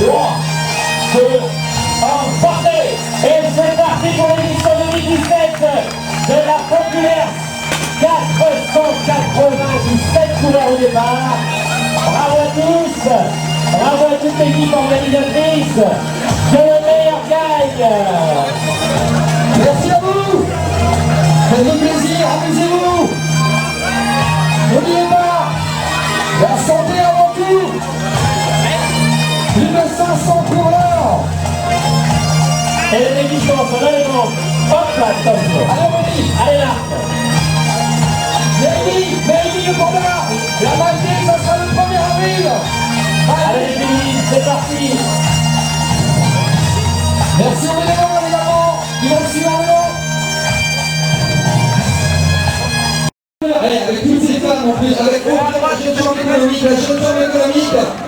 3, 2, 1, partez! Et c'est parti pour l'édition 2017 de la populaire 497 couleurs au départ. Bravo à tous, bravo à toute l'équipe organisatrice. Que le meilleur gagne. Merci à vous. Faites-vous plaisir, amusez-vous. N'oubliez pas, la santé avant tout. Plus de 500 coureurs. Et les équipes commencent à les grands. Hop là, top. Allez, on dit. Allez là. Baby, le combat. La Maltais, ça sera le 1er avril. Allez les filles, c'est parti. Merci aux éléments également qui vont suivre Allez, avec toutes ces femmes en plus, avec la jeune chambre économique,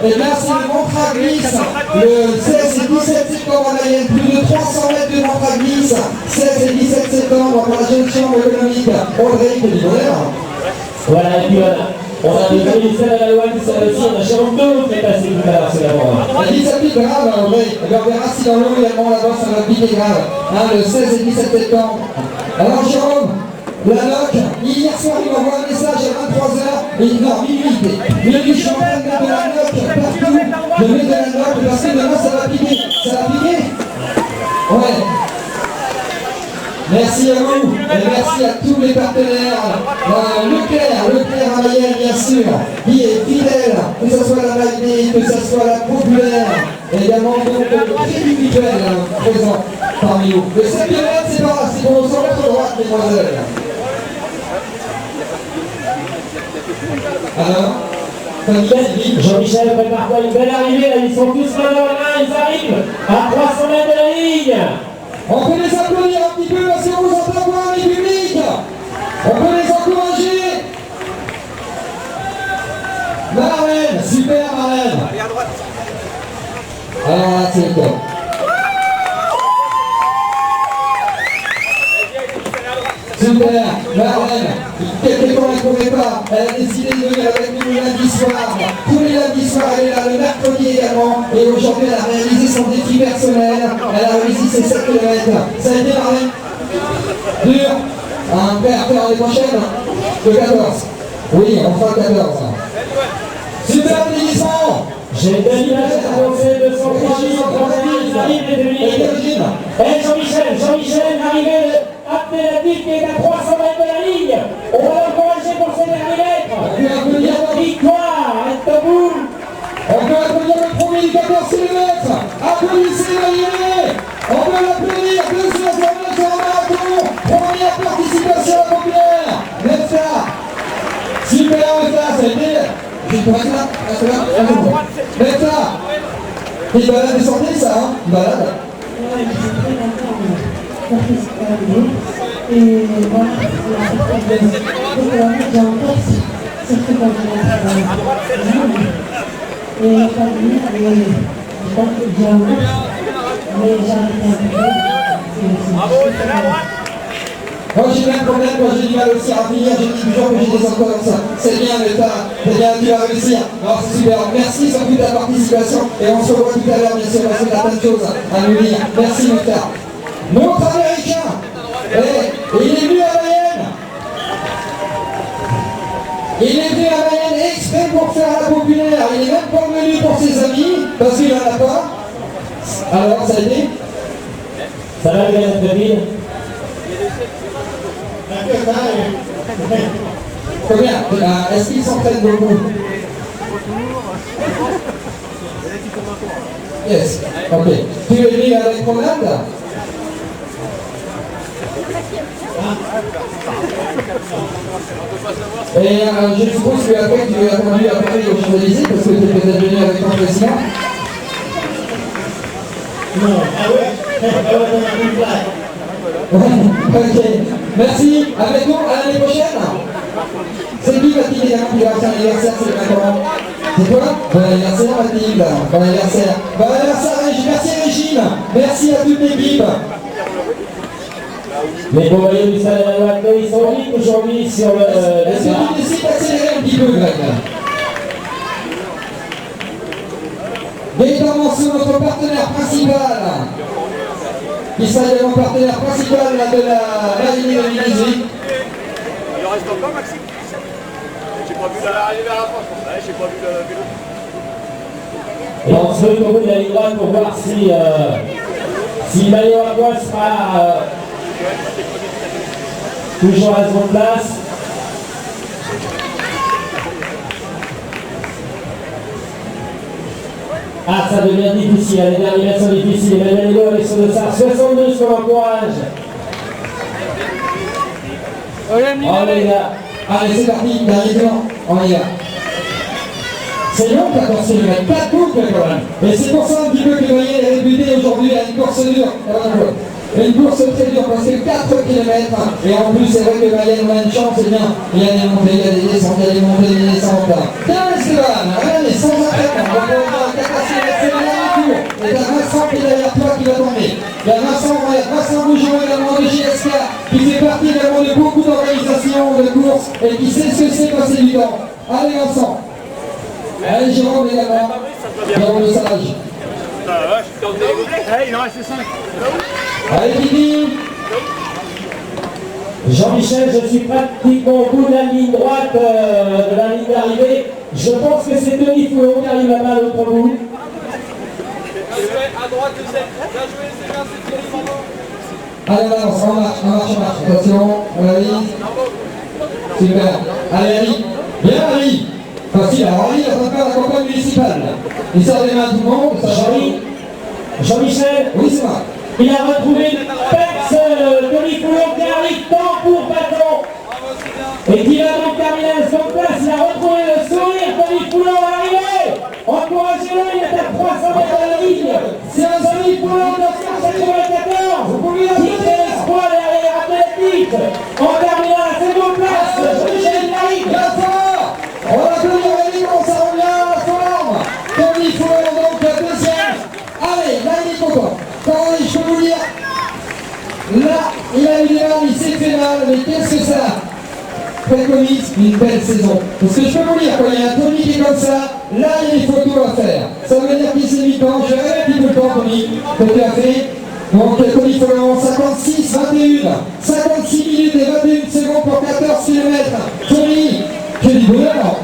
et là c'est le ventre à glisse, le 16 et 17 septembre en Mayenne, plus de 300 mètres de ventre à glisse, 16 et 17 septembre pour la jeune chambre économique, Audrey Pellibolère. Voilà, et puis voilà. On a déjà mis celle à la loi, ça aussi, on a Jérôme 2 qui est passé tout à l'heure, c'est d'abord. Elle dit ça pique grave, Audrey. Et bien on verra si dans l'eau également là-bas ça va piquer grave. Hein, le 16 et 17 septembre. Alors Jérôme, la NOC, hier soir il m'envoie un message à 23h, et il dort minuit. Minuit, je suis en train de mettre de la NOC partout. Je mets de la NOC parce que demain ça va piquer. Ça va piquer? Ouais. Merci à vous, et merci à tous les partenaires. Leclerc à Mayenne bien sûr, qui est fidèle, que ce soit la Maltais, que ce soit la populaire, et également donc le crédit mutuel présent parmi nous. Le 7 km c'est par là, c'est pour notre droite, mesdemoiselles. Alors Jean-Michel prépare-toi une belle arrivée, là, ils sont tous main dans la main, ils arrivent à 300 mètres de la ligne. On peut les applaudir un petit peu parce qu'on vous entend voir les publics. On peut les encourager. Marlène, super Marlène. Allez à droite. Alors là, c'est le top. Super, Marlène, quelqu'un ne la courait pas, elle a décidé de venir avec nous le lundi soir. Tous les lundis soirs, elle est là, le mercredi également. Et aujourd'hui, elle a réalisé son défi personnel. Elle a réussi ses 7 km. Ça a été Marlène dur. Un père faire l'année prochaine. Le 14. Oui, on fera le 14. Super déguisement. J'ai deux images avancées de son projet, ils arrivent les Dominiques. Et Jean-Michel, arrivé appellatif qui est à 300 mètres de la ligne. On va l'encourager pour ses derniers mètres. Victoire, Etoboul. On peut applaudir le premier du 14 km. Applaudissez Valérie. On peut l'applaudir. 2 secondes sur un marathon. Première participation à la populaire. Nesta. Super Nesta, ça a été. Nesta. Une balade de santé ça, hein? Une balade. Et voilà, j'ai encore certaines et la famille, donc j'ai un mais j'ai arrêté un peu. Moi j'ai même problème, moi j'ai du mal aussi à finir, j'ai dit toujours que j'ai des emplois comme ça. C'est bien l'État, c'est bien, tu vas réussir. Alors c'est super, merci surtout de ta participation et on se revoit tout à l'heure bien sûr parce que tu as plein de choses à nous dire. Merci Mokhtar. Notre américain, et il est venu à Mayenne. Il est venu à Mayenne exprès pour faire la populaire. Il n'est même pas venu pour ses amis parce qu'il n'en a pas. Alors ça a été? Ça va bien être ville. Combien? Est-ce qu'ils s'entraînent beaucoup? Yes, ok. Tu es venu avec promenade? Et je suppose qu'après tu as attendu à Paris aux Champs-Élysées parce que tu es peut-être venu avec ton président? Non, ah ouais, Ok, merci, avec nous à l'année prochaine. C'est qui Mathilde qui va faire l'anniversaire, c'est comment? C'est toi? Bon anniversaire Mathilde, bon anniversaire. Bon anniversaire Régine, merci Régine, merci à toute l'équipe. Les convoyeurs du Stade de la Loi, ils sont libres aujourd'hui sur le... Est-ce que tu décides d'accélérer un petit peu, Greg? Gaëtan Sébastien Manceau, notre partenaire principal, qui sera également partenaire principal de la Rallye 2018. Il en reste encore, Maxime? J'ai pas vu l'arrivée à la France. Ouais, j'ai pas vu le vélo. Et on se met au bout de la ligne droite pour voir si le maillot à poil sera toujours à la seconde place. Ah, ça devient difficile, les derniers mètres sont difficiles. Emmanuel Hidalgo avec son dossard 62 sur l'encourage. Oh les gars, Allez, c'est parti, dernier tour, on y va. C'est long, 14 km, 4 boucles quand même. Et c'est pour ça un petit peu que Noyer est réputé aujourd'hui à une course dure. Une course très dure parce que 4 km. Et en plus, c'est vrai que Mayenne a une chance, c'est bien. Il y a des montées, il y a des descentes, il y a des montées, des descentes. Tiens, Esteban, regardez, sans arrêt, on va voir 4 km, c'est le dernier tour. Et t'as Vincent qui est derrière toi qui va tomber. Il y a Vincent Bougeon également de GSK qui fait partie également de beaucoup d'organisations de courses et qui sait ce que c'est passer du temps. Allez Vincent. Allez Jérôme également. Jérôme Le Sage. Il en reste 5. Allez Kiki. Jean-Michel, je suis pratiquement au bout de la ligne droite de la ligne d'arrivée. Je pense que c'est Denis Foulon qui arrive là-bas à l'autre bout. À droite, bien joué, c'est bien, c'est Thierry, bravo. Allez, on marche. Attention, on la vise. Super. Allez, Ali. Bien, Ali. Facile. Alors, Ali, il va faire la campagne municipale. Il sort des mains à tout le monde. Jean-Michel, Oui, c'est moi. il a retrouvé Pex, Denis Foulon qui arrive temps pour bâton. Et qui va donc terminer à la seconde place. Il a retrouvé le sourire de Denis Foulon à l'arrivée. Encouragez-le, il est à 300 mètres de la ligne. C'est un Denis Foulon de 1994 qui fait l'exploit derrière Athlétique en terminant à la seconde place. Jean-Michel arrive. Vincent. On va applaudir Rémi, ça revient à la forme. Denis Foulon, donc deuxième. Allez, là il est content. Attendez, je peux vous dire. Là, il a eu des larmes, il s'est fait mal, mais qu'est-ce que ça préconise une belle saison. Parce que je peux vous dire, quand il y a un Tony qui est comme ça, là il y a des photos à faire. Ça veut dire qu'il s'est mis temps, je rêve un petit peu le temps, Tony, que tu as fait. Donc Tony Follon, 56, 21, 56 minutes et 21 secondes pour 14 km. Tony, tu es du bonheur.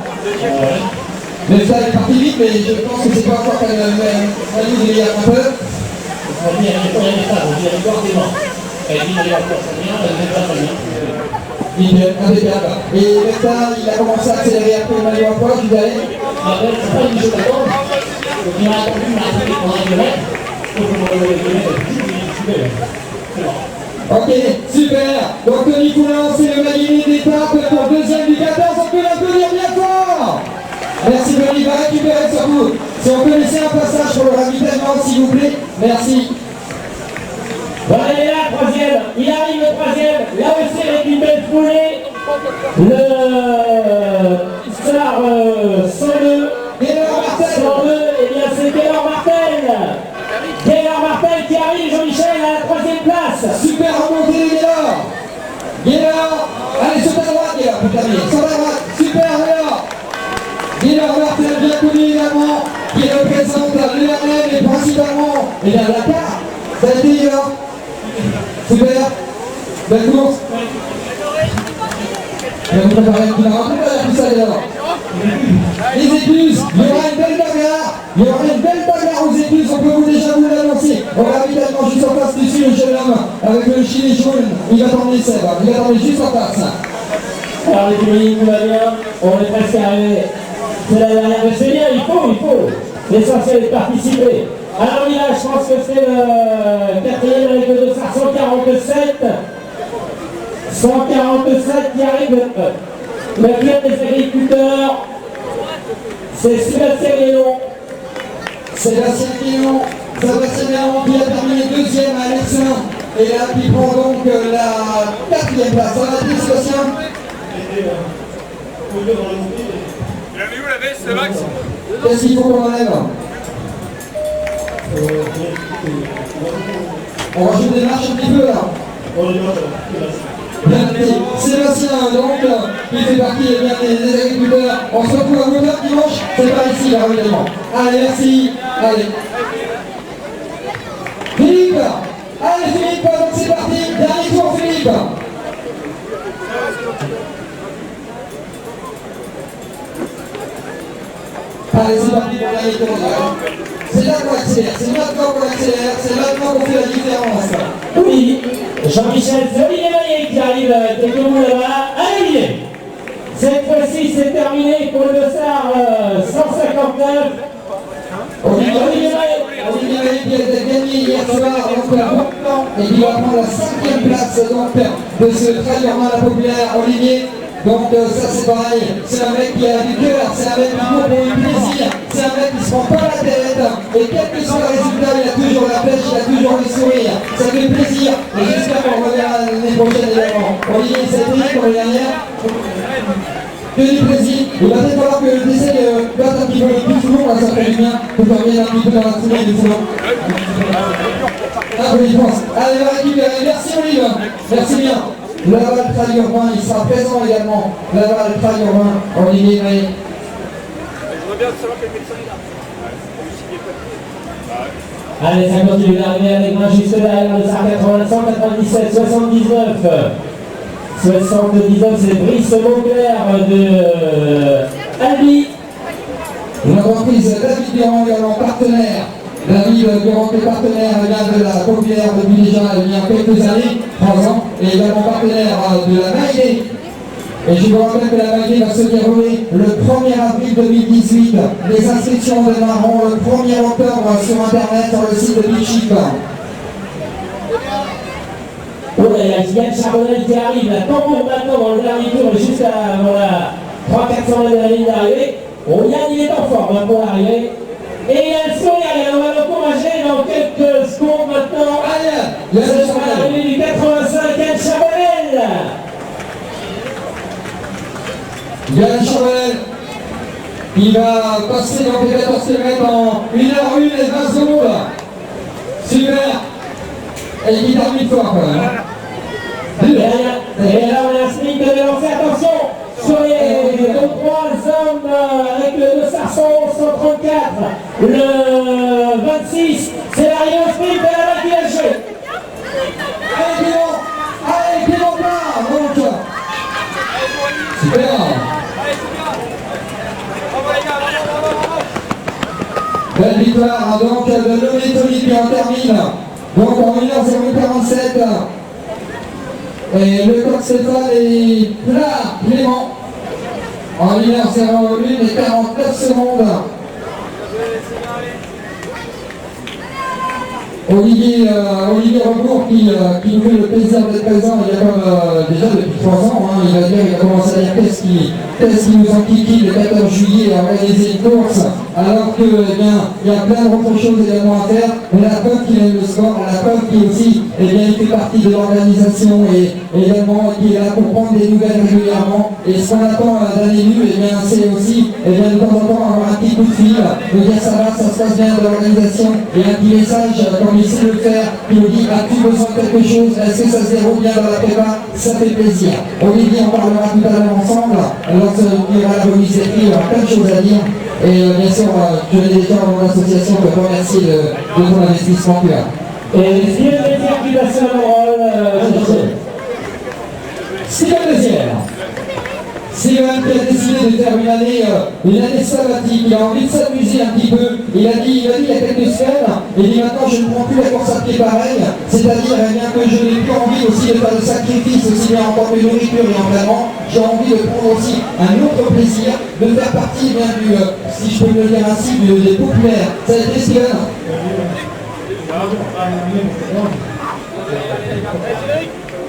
Mais ça est parti vite, mais je pense que c'est pas encore quand même à nous de lire un peu. Nickel, impeccable. Et Nectar, il a commencé à accélérer après le maillot à poids, tu dirais? C'est pas une chose à attendre. Donc il a attendu une arrivée pendant un kilomètre. Ok, super. Donc Tony Foulon, c'est le maillot d'étape pour deuxième du 14. On peut l'applaudir bien fort. Merci Tony, va récupérer surtout. Si on peut laisser un passage pour le ravitaillement, s'il vous plaît. Merci. Voilà, il est là, troisième. Il arrive le troisième. Là aussi avec une belle foulée. Le Star 102. Gaylor Martel. 102, et bien c'est Gaylor Martel. Gaylor Martel qui arrive, Jean-Michel, à la troisième place. Super remontée de Gaylor. Gaylor. Allez, saute à droite, Gaylor, putain, saute à droite. Super, Gaylor. Gaylor Martel, bien connu également, qui représente le RN et principalement et la Dakar. Ça a été Gaylor. Super. Belle course. Je vais vous préparer un petit marron. Tout ça, Gaylor. Les écluses, il y aura une belle bagarre. Il y aura une belle bagarre aux écluses, on peut vous déjà vous l'annoncer. On va ravitaillement juste en face dessus, le jeune homme avec le gilet jaune. Il va t'emmener Seb, il va t'emmener juste en face. Alors les filles, tout va bien. On est presque arrivé. C'est la dernière, mais c'est bien, il faut. L'essentiel est de participer. Alors il a, je pense que c'est le quatrième avec le dossard 147. 147 qui arrive. Le club des agriculteurs. C'est Sébastien Guénon. Sébastien Guénon qui a terminé deuxième à Alexin. Et là, qui prend donc la quatrième place. Ça va être Sébastien. Il avait où la veste, c'est Max? Qu'est-ce qu'il faut qu'on enlève? On rajoute des marches un petit peu là. Bien, Sébastien, donc, qui fait partie des agriculteurs. On se retrouve à 9h dimanche, c'est par ici, là, évidemment. Allez, merci. Allez. Allez Philippe, donc c'est parti, dernier tour Philippe. Allez, c'est parti pour dernier tour. C'est là qu'on accélère, c'est maintenant qu'on accélère, c'est maintenant qu'on fait la différence. Oui, Jean-Michel, c'est Olivier Maillet qui arrive quelques mots là-bas. Allez, cette fois-ci, c'est terminé pour le dossard 159. Olivier Maillet qui a gagné hier soir donc maintenant et qui va prendre la 5e place donc de ce trail urbain la populaire Olivier. Donc ça c'est pareil, c'est un mec qui a du cœur, c'est un mec qui court pour le plaisir, c'est un mec qui se prend pas la tête et quel que soit le résultat, il a toujours la pêche, il a toujours le sourire, ça fait plaisir et j'espère qu'on reverra l'année prochaine également. Olivier, c'était pour l'année dernière. Que du plaisir, il va peut-être falloir que j'essaie de battre un petit peu le plus souvent, là ça fait du bien, pour qu'on revienne un petit peu dans la foulée du foulon. Applaudissements. Allez, on va récupérer. Merci Olivier, merci bien. Laval Trail Urbain, il sera présent également. Laval Trail Urbain, Olivier Maillet. Je voudrais bien savoir quel médecin il a. Allez, ça continue d'arriver avec main juste derrière le 197, 79. 79, c'est Brice Beauclerc de Albi. L'entreprise David Durand également partenaire. David Durand est partenaire de la populaire depuis déjà il y a quelques années, 3 ans, et également partenaire de la Maïdé. Et je vous rappelle que la Maïdé va se dérouler le 1er avril 2018. Les inscriptions démarreront le 1er octobre sur internet sur le site de Bichip. Oh là, il y a Yann Charbonnel qui arrive, là, tambour maintenant dans le dernier tour, juste avant la 300-400 mètres de la ligne d'arrivée. Oh, Yann, il est en forme pour l'arrivée. Et il y a le sourire, on va l'encourager dans quelques secondes maintenant. Allez, C'est l'arrivée du 85, Yann Charbonnel. Yann Charbonnel, il va passer dans les 14 km en 1h01 et 20 secondes. Super. Et il termine fort quand même. Et là, on a un sprint de lancer, attention, sur les 2-3 hommes avec le 134, le 26, c'est l'arrivée au sprint de la maquillage. Allez, Clément part, donc. Super. Bravo les gars, bravo. Belle victoire donc de Lomé Tony qui en termine. Donc en 1h047. Et le code Stéphane est plat, Clément. En 1h01 et 49 secondes. Olivier Recourt qui nous fait le plaisir d'être présent il y a comme déjà depuis 3 ans, hein, il a commencé à dire qu'est-ce qui nous enquiquine le 14 juillet à organiser une course alors que il y a plein d'autres choses également à faire. On a peur qu'il aime le sport, on a peur qu'il aussi il fait partie de l'organisation et également qu'il est là pour prendre des nouvelles régulièrement. Et ce qu'on attend d'un élu, c'est aussi de temps en temps avoir un petit coup de fil, de dire ça va, ça se passe bien de l'organisation et un petit message comme il sait le faire, qui nous dit as-tu besoin de quelque chose, est-ce que ça se déroule bien dans la prépa, ça fait plaisir. Olivier en parlera tout à l'heure ensemble, lorsqu'il y aura la remise des prix, il y aura plein de choses à dire. Et bien sûr, je vais déjà dans l'association te remercier de ton investissement là. Et Steven Désir qui passe le rôle, Steven Désir. Steven qui a décidé de faire une année sabbatique, il a envie de s'amuser un petit peu. Il a dit il y a quelques semaines, il dit maintenant je ne prends plus la course à pied pareil, c'est-à-dire que je n'ai plus envie aussi de faire de sacrifices aussi bien en tant que nourriture et entraînement, j'ai envie de prendre aussi un autre plaisir, de faire partie du, si je peux me le dire ainsi, des populaires. Ça a été Steven.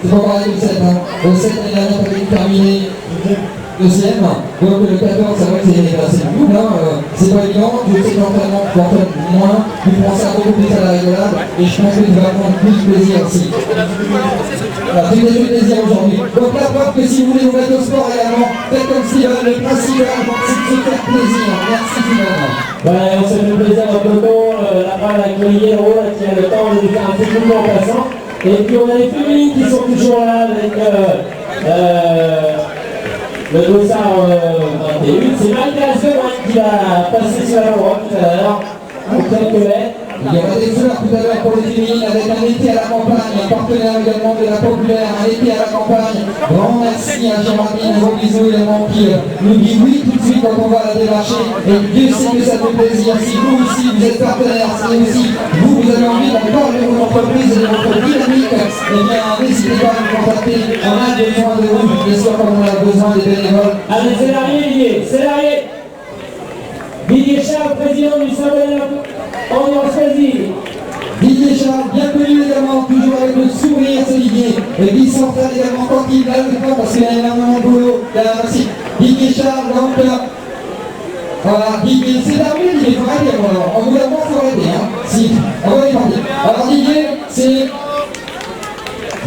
C'est pas pareil que le 7, hein. Le 7 l'année dernière avait terminé deuxième, donc le 14 c'est vrai que c'est le double, hein. C'est pas évident, je sais que l'entraînement tu entraînes moins, tu prends ça beaucoup plus à la rigolade et je pense que tu vas prendre plus de plaisir aussi. Voilà, j'ai fait plaisir aujourd'hui. Donc la preuve que si vous voulez vous mettre au sport également, faites comme Steven, le principal c'est de se faire plaisir. Merci Steven. Ouais, on se fait plaisir dans le dos, la balle avec Olivier Hérault qui a le temps de faire un petit coup en passant. Et puis on a les féminines qui sont toujours là avec le dossard 21. C'est Marie-Thérèse qui va passer sur la voie tout à l'heure, pour quelques mètres. Il y aura des fleurs tout à l'heure pour les féminines avec un été à la campagne, un partenaire également de la Populaire, un été à la campagne. Grand merci à Géraldine, un gros bisou également qui nous dit oui tout de suite quand on va la démarcher. Et Dieu sait que ça fait plaisir. Si vous aussi vous êtes partenaire, si aussi vous avez envie d'encore de vos entreprises et de votre dynamique, eh bien n'hésitez pas à nous contacter. On a besoin de vous, bien sûr, comme on a besoin des bénévoles. Allez, c'est l'arrivée, c'est l'arrivée. Didier Charles, président du Saint-Bernard, ambiance vas-y. Didier Charles, bien connu également, toujours avec le sourire, c'est Didier. Et qui s'entraîne également quand il a le temps, parce qu'il a énormément de boulot. Merci. Didier Charles, donc, voilà, Didier, c'est terminé, Didier, il faut arrêter. On vous l'avance, il faut arrêter. Hein. Si, on va y partir. Alors Didier, c'est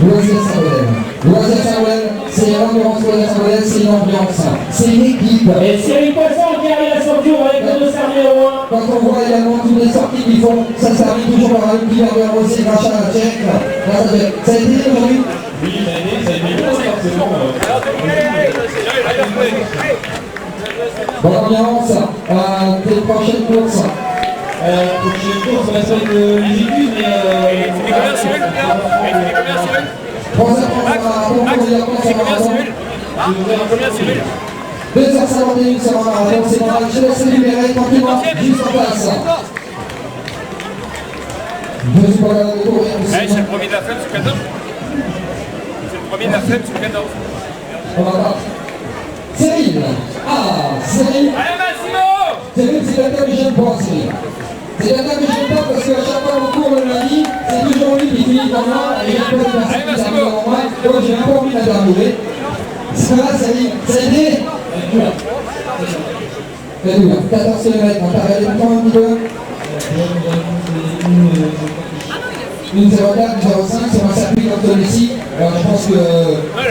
Loisir Saint-Bernard. Loisir Saint-Bernard, c'est l'ambiance Loisir Saint-Bernard, c'est l'ambiance. C'est l'équipe. Et Cyril Poisson qui arrive à la ceinture avec le dossard numéro 1. Quand on voit également toutes les sorties qu'ils font, ça s'arrive toujours par un petit verre de rosé grâce à la tchèque. Ça a été aujourd'hui. Oui, ça a été forcément. Bonne ambiance, tes prochaines courses. Prochaine course, on va faire une visite, mais. C'est combien Cyril? C'est combien Cyril? 3h30 marathon, Max, c'est combien marathon. Cyril? Combien Cyril? 2h51 sur un marathon, c'est normal. Je laisse libérer tranquillement, juste en place. Je suis pas là de courir. C'est le premier de la flemme sur 14. C'est le premier de la flemme sur 14. On va pas. Cyril. Ah, Cyril. Allez Massimo! Cyril, c'est quelqu'un que j'aime pas, Cyril. C'est quelqu'un que j'aime pas parce qu'à chaque fois qu'on court le lundi, c'est toujours lui qui finit dans moi et j'aime pas le personne qui termine dans moi. Donc j'ai même pas envie de l'interviewer. Ça va, Cyril? Ça a été? C'est dur. 14 km, on t'a regardé le temps un petit peu? 1,04, 1,05 sur un circuit comme celui-ci. Je pense que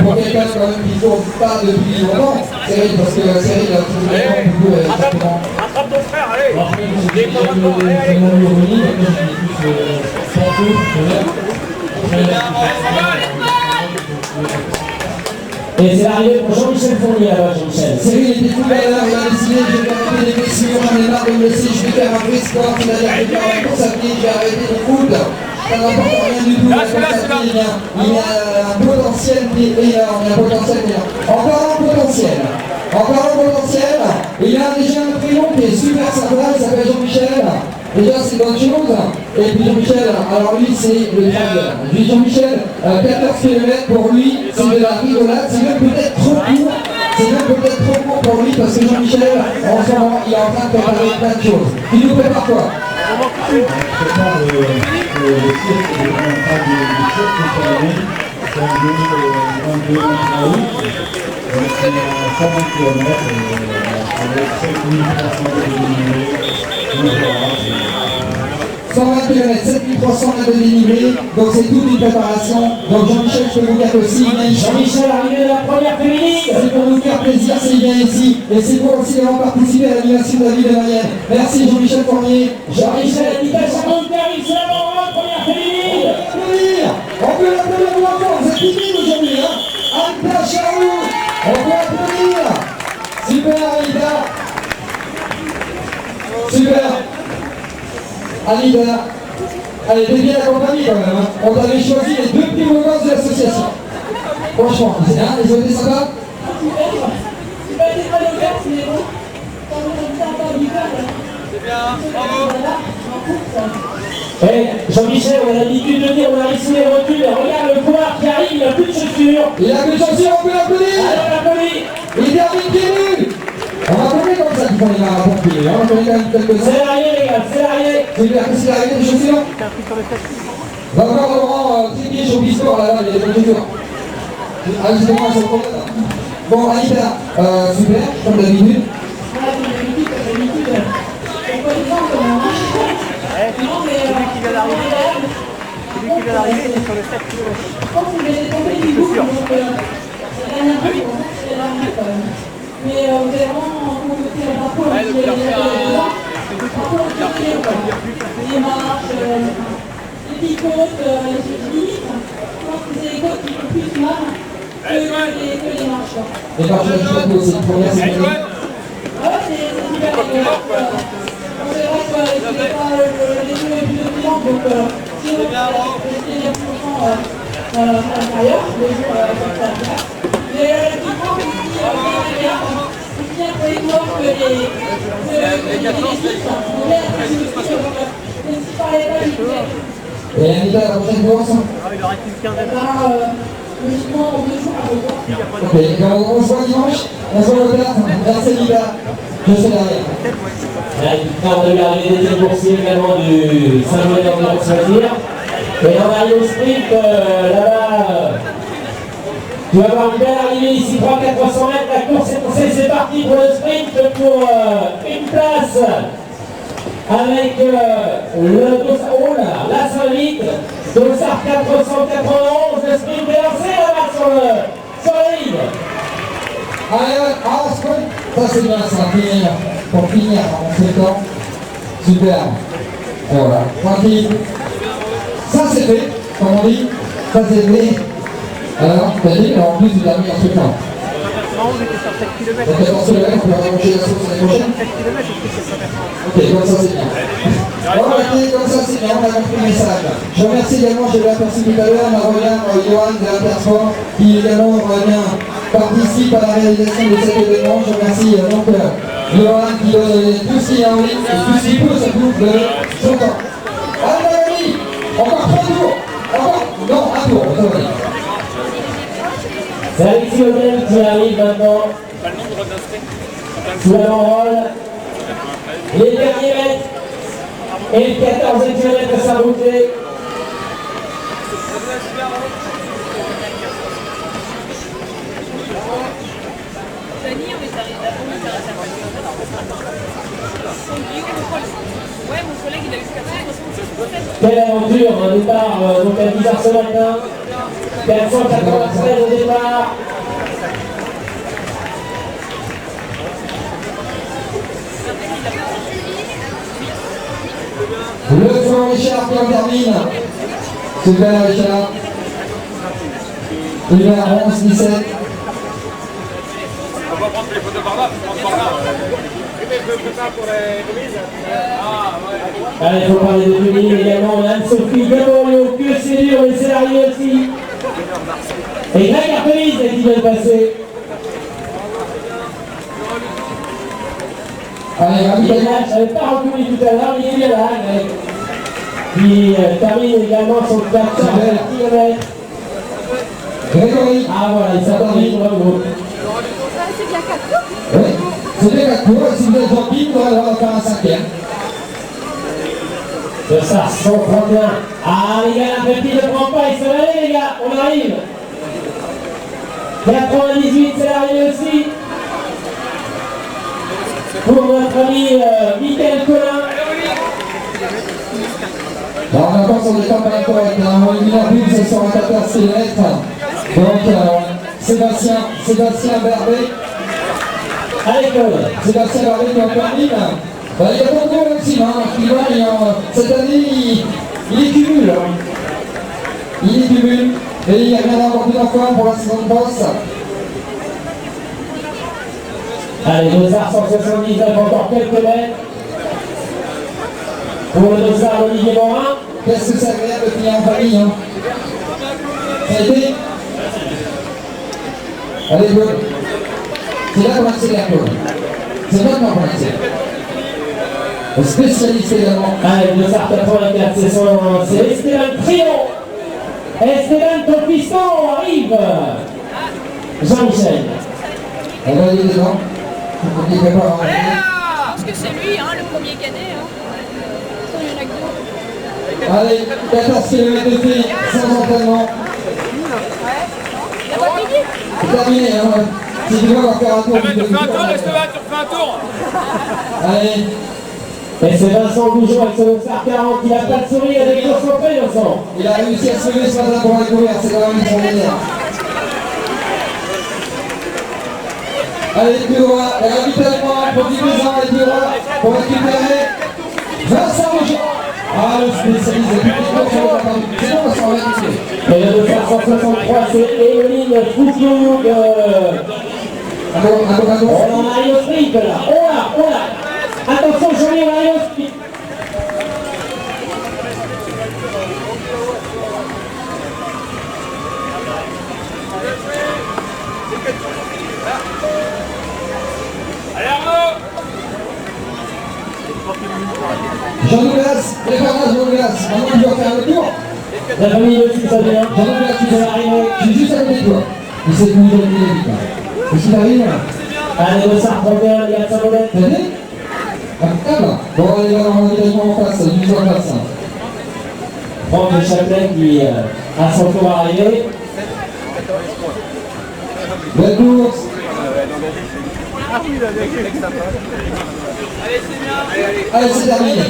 pour quelqu'un quand même qui ne court pas depuis longtemps, Cyril, parce que Cyril a tout le temps exactement. Attrape ton frère, allez! Après, j'ai vraiment l'ironie, maintenant je suis plus fantôme que là. Et c'est l'arrivée pour Jean-Michel Fournier là-bas, Jean-Michel. Cyril était tout à l'heure, il a décidé, je vais arrêter les blessures, j'en ai marre de me laisser, je vais faire un vrai sport, c'est-à-dire que je vais faire la course à pied, je vais arrêter le foot. Ça n'apporte rien du tout, la course à pied, il a un potentiel qui est énorme, il a un potentiel qui est énorme. Encore un potentiel, il a déjà un prénom qui est super sympa, il s'appelle Jean-Michel. Déjà c'est bonne chose. Et puis Jean-Michel, alors lui c'est le driver. Lui Jean-Michel, 14 km pour lui, c'est de la rigolade, c'est même peut-être trop court. C'est même peut-être trop court pour lui parce que Jean-Michel, en ce moment, il est en train de préparer plein de choses. Il nous prépare quoi? Le cirque est en train de cirque c'est un lieu 22 août. C'est à 120 km avec 7300 dénivelés. 120 km, 7300 mètres de dénivelé, donc c'est toute une préparation. Donc Jean-Michel, je peux vous dire aussi, il vient ici. Jean-Michel, arrivé de la première féminine. C'est pour nous faire plaisir s'il vient ici. Et c'est pour aussi avoir participé à l'animation de la ville de Mayenne. Merci Jean-Michel Fournier. Jean-Michel, Nicole Charmante qui arrive sur la première féminine. On peut l'applaudir encore, vous êtes timide aujourd'hui, hein? Anita Charlou, on peut applaudir. Super Anita. Super. Anita. Allez, t'es bien accompagné quand même, hein? On t'avait choisi les deux petits moments de l'association. Franchement, hein, les autres, ça va? Jean-Michel, on a l'habitude de dire, on a ici les rotules, regarde le couloir qui arrive, il n'a plus de chaussures. Il a plus de chaussures, on peut l'applaudir. Alors on l'applaudit. Il termine pieds nus. On va connaître comme ça qu'ils font les marathons pieds nus, hein? On connaît quand même quelques-uns. C'est l'arrivée les gars, c'est l'arrivée. C'est bien, qu'est-ce qu'il a arrêté les chaussures? Va voir Laurent Tripier sur Bisport, là, il y a des chaussures. Ah, justement, ils sont trop là. Bon, Anita, super, comme d'habitude. Mais vous avez vraiment complété un parcours avec les marches, les petites côtes, les limites. Je pense que c'est les côtes qui font plus mal que les marches. Et par contre, c'est une première série. Ouais, c'est super. C'est vrai que les deux les plus Donc, si on veut rester les enfants à l'intérieur, les jours comme ça. Mais relativement, aussi après les morts que les équipes. Donc là, je ne parlais pas du tout. Et Anita, la prochaine course? Logiquement, en 2 jours à peu près. Ok, on se voit dimanche, on se voit le 4. Merci Anita, je suis derrière. La victoire de l'arrivée des coursiers également du Saint-Louis de la Choisir. Et on arrive au sprint là-bas. Tu vas avoir une belle arrivée ici, 300-400 mètres. La course est lancée, c'est parti pour le sprint pour une place. Avec le dossard, oh là, la 108, dossard 491, le sprint est lancé là-bas sur la ligne. Allez, ça c'est bien, ça va finir, pour finir en ce temps. Super. Voilà, tranquille. Ça c'est fait, comme on dit, ça c'est fait. Alors, t'as dit, mais en plus tu termines en ce temps. Donc 14 km, on peut rallonger la sauce l'année prochaine. Ok, comme ça c'est bien. Bon, ok, comme ça c'est bien, on a compris le message. Je remercie également, j'ai vu aperçu tout à l'heure, Maroyan, Johan de l'Intersport, qui également participe à la réalisation de cet événement. Je remercie donc Johan qui donne tout ce qu'il a envie, et tout ce qu'il peut surtout de son temps. Allez les amis, encore 3 tours. Encore, non, un tour, ça va dire. C'est Alexis Odel qui arrive maintenant. Sous la banderole. Les derniers mètres. Et le 14e kilomètre de sa routée. Ouais, mon collègue il a eu 466. Quelle aventure, un départ donc à 10h ce matin. 496 au départ. Le soir Richard qui en termine. Super Richard. 1h11-17. On va prendre les photos par là, par là. Allez, il faut parler de Denis également. Anne-Sophie Gaborio, que c'est dur, mais c'est arrivé aussi. Et Greg Artelise qui vient de passer. Allez, rapidement. Je n'avais pas reconnu tout à l'heure, mais il est là, Greg. Qui termine également son 400 km. Grégory. Ah voilà, il s'attendait, bravo. C'est bien 4 tours. Oui, c'est bien 4 tours. Si vous êtes gentil, on va faire un 5e. De ça, 131. Ah les gars, la petite ne prend pas, il se va aller les gars, on arrive. 98, c'est l'arrivée aussi. Pour notre ami Michael Collin. Alors, on est encore sur des temps pas corrects. On est 1h12, c'est sur un 14 km. Donc, Sébastien Barbet. À l'école. Sébastien Barbet qui en termine. Il y a pas de gros Maxime, hein. Cette année, il cumule. Il cumule. Et il y a rien encore plus d'enfants pour la saison de bosse. Allez, Dossard 179, encore quelques mètres. Pour le Dossard Olivier Morin. Qu'est-ce que c'est agréable de finir en famille, hein. Ça a été. Allez, go. C'est là qu'on accélère, go. C'est maintenant qu'on accélère. Le spécialiste également. Allez, Dossard 84, c'est Esteban Trio. Esteban, ton piston arrive. Jean-Michel. On va aller dedans. On y prépare. Je pense que c'est lui, hein, le premier cadet. Hein. Il y en a que 2. Allez, 14 km de filles, sans entraînement. Il a pas fini. C'est terminé, hein. Si tu veux, on va faire un tour. Tu refais un tour, Esteban, tu refais un tour. Allez. Et c'est Vincent Goujon avec son Dossard 40, il n'a pas de sourire, il est concentré, Vincent. Il a réussi à se lever ce matin pour aller courir, c'est quand même extraordinaire. Allez, plus loin, et ravitaillement, produit maison, et plus loin, pour récupérer Vincent Goujon. Ah, le spécialiste de public, c'est bon, on s'en va habituer. Et le Dossard 163, c'est Emeline Foucault. On en arrive au sprint là. On l'a. Attention, Johnny, on arrive au sprint. glace, préparage de glace. Maintenant, tu dois faire le tour. La famille de Citadin, Jean-Luc, tu c'est es arrivé. Je suis juste à côté de toi. Il s'est tenu dans le vite. Qu'est-ce qui t'arrive là? Allez, le Sartre, reviens, les gars, ça va T'as vu? Ah là. Bon, allez, on va directement en face, du en face. Franck de Châtelet qui à son tour arrivé. Belle course. Allez, c'est terminé.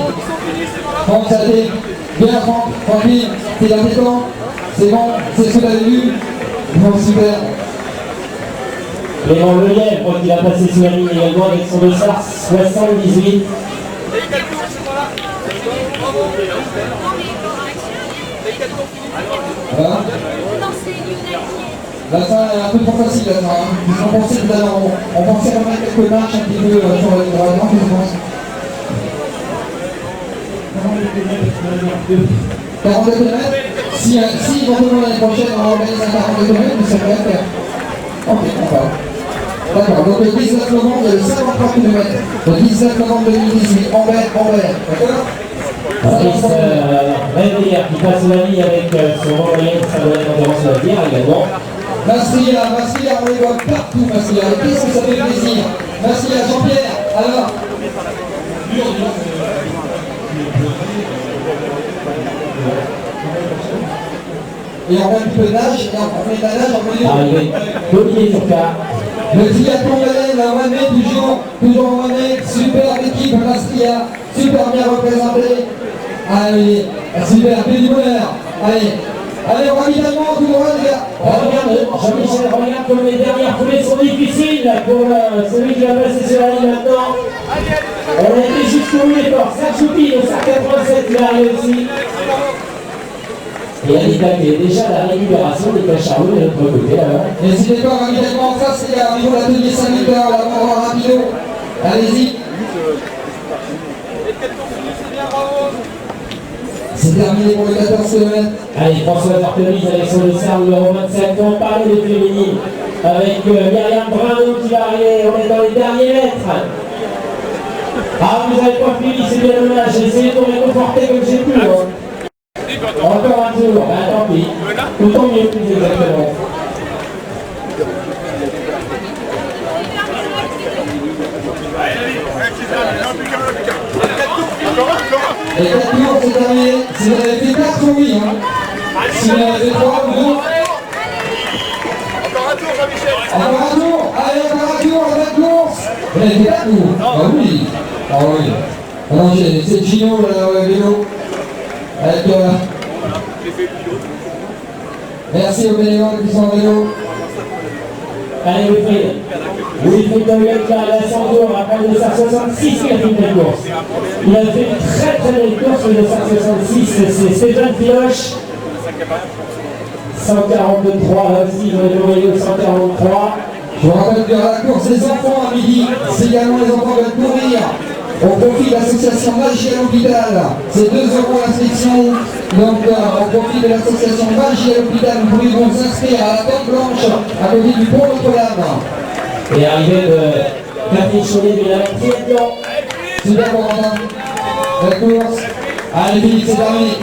Franck, ça a été bien, Franck, tranquille, t'es indépendant, c'est bon, c'est ce que t'avais vu. Bon, super. Léon Lelièvre qui va passer sous la ligne également avec son dossard 78. Voilà. La fin est un peu trop facile, la fin. Ils ont pensé tout à l'heure, on pensait remettre quelques marches un petit peu sur la ligne droite, non, je pense. 42 km. Si éventuellement l'année prochaine on organise un 42 km, ça va faire. Ok, on va. D'accord, donc le 19 novembre, il y a le 53 km. Le 19 novembre 2018, Ambert, d'accord? Patrice Réveillère qui passe la ligne avec son moyen de Saint-Laurent d'endurance la bière également. Massia, on les voit partout, Massia. Et qu'est-ce que ça fait plaisir? Massia, Jean-Pierre, alors? Et on met un petit peu de nage, et on met de la nage en milieu. Arrivé, Dominique Turca. Le triathlon Hélène, la One May, toujours One May, superbe équipe, Massia, super bien représenté. Allez, super, que du bonheur. Allez, ravitaillement, tout droit, les gars. Regarde, Jean-Michel, regarde comme les dernières foulées sont difficiles pour celui qui va passer sur la ligne maintenant. On a été jusqu'au bout des portes. Serge Choupi, au 187, il arrive aussi. Et Anita qui est déjà à la récupération des Cacharous de l'autre côté là-bas. N'hésitez pas, ravitaillement en face, les gars, au niveau de l'atelier Saint-Victor, là, on va rapido. Allez-y. C'est terminé pour les 14 km. Allez, François Barthelise avec son dessert numéro 27. On parlait des féminines avec Myriam Brindon qui va arriver. On est dans les derniers mètres. Ah, vous n'avez pas fini, c'est bien dommage. J'ai essayé de me réconforter comme j'ai pu. Hein. Encore un tour, ben tant pis. Autant mieux, plus exactement. Les 4 tours, c'est terminé. Si vous avez fait 4, oui. Hein. Si vous en avez fait 3, vous. Encore un tour, Jean-Michel. Encore un tour. Allez, encore un tour, la belle course. Vous avez fait 4 tours? Ah oui. Ah oui. Ah non, c'est Gino, le vélo. Avec, merci aux bénévoles qui sont en vélo. Allez, Wilfried Tolguel qui arrive à 100 tours après le 166 qui a fait une belle course. Il a fait une très très belle course le 166, c'est Stéphane Filoche. 143, là aussi, j'en ai envoyé le 143. Je vous rappelle que la course des enfants à midi, c'est également les enfants veulent courir. Au profit de l'association Magie à l'hôpital. C'est 2 € l'inscription. Donc au profit de l'association Magie à l'hôpital, vous pouvez vous inscrire à la Porte Blanche, à côté du pont Notre-Dame. Et arrivé de Catherine Chaudet de la triathlon. Super Corentin. Belle course. Allez, Philippe, c'est terminé.